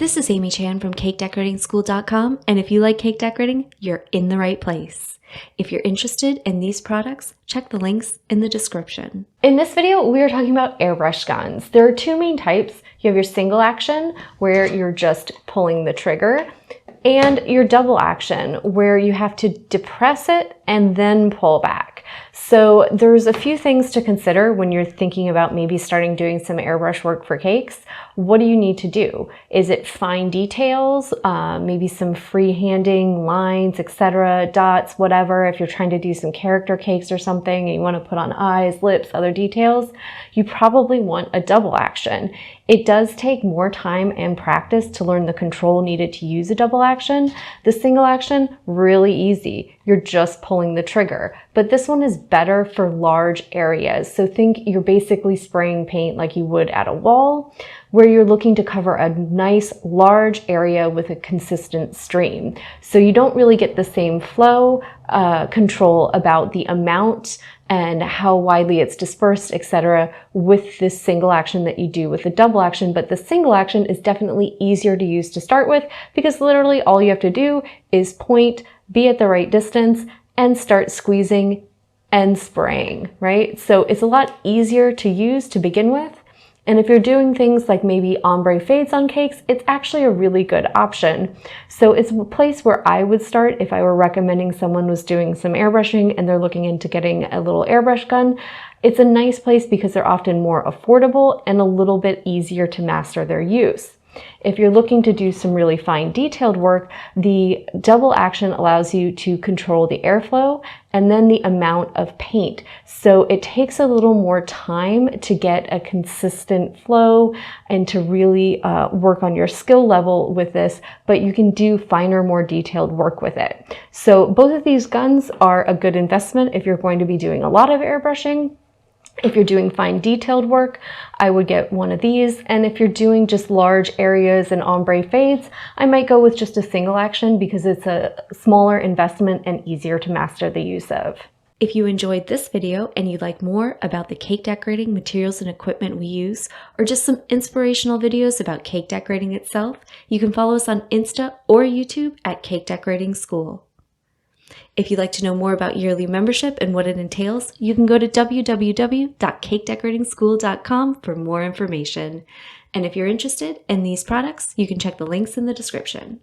This is Amy Chan from CakeDecoratingSchool.com, and if you like cake decorating, you're in the right place. If you're interested in these products, check the links in the description. In this video, we are talking about airbrush guns. There are two main types. You have your single action, where you're just pulling the trigger, and your double action, where you have to depress it and then pull back. So there's a few things to consider when you're thinking about maybe starting doing some airbrush work for cakes. What do you need to do? Is it fine details, maybe some freehanding lines, etc., dots, whatever? If you're trying to do some character cakes or something and you want to put on eyes, lips, other details, you probably want a double action. It does take more time and practice to learn the control needed to use a double action. The single action, really easy. You're just pulling the trigger. But this one is better for large areas. So think you're basically spraying paint like you would at a wall, where you're looking to cover a nice large area with a consistent stream. So you don't really get the same flow control about the amount and how widely it's dispersed, etc., with this single action that you do with the double action. But the single action is definitely easier to use to start with, because literally all you have to do is point, be at the right distance, and start squeezing and spraying, right? So it's a lot easier to use to begin with. And if you're doing things like maybe ombre fades on cakes, it's actually a really good option. So it's a place where I would start if I were recommending someone was doing some airbrushing and they're looking into getting a little airbrush gun. It's a nice place because they're often more affordable and a little bit easier to master their use. If you're looking to do some really fine detailed work, the double action allows you to control the airflow and then the amount of paint. So it takes a little more time to get a consistent flow and to really work on your skill level with this, but you can do finer, more detailed work with it. So both of these guns are a good investment if you're going to be doing a lot of airbrushing. If you're doing fine detailed work, I would get one of these. And if you're doing just large areas and ombre fades, I might go with just a single action because it's a smaller investment and easier to master the use of. If you enjoyed this video and you'd like more about the cake decorating materials and equipment we use, or just some inspirational videos about cake decorating itself, you can follow us on Insta or YouTube at Cake Decorating School. If you'd like to know more about yearly membership and what it entails, you can go to www.cakedecoratingschool.com for more information. And if you're interested in these products, you can check the links in the description.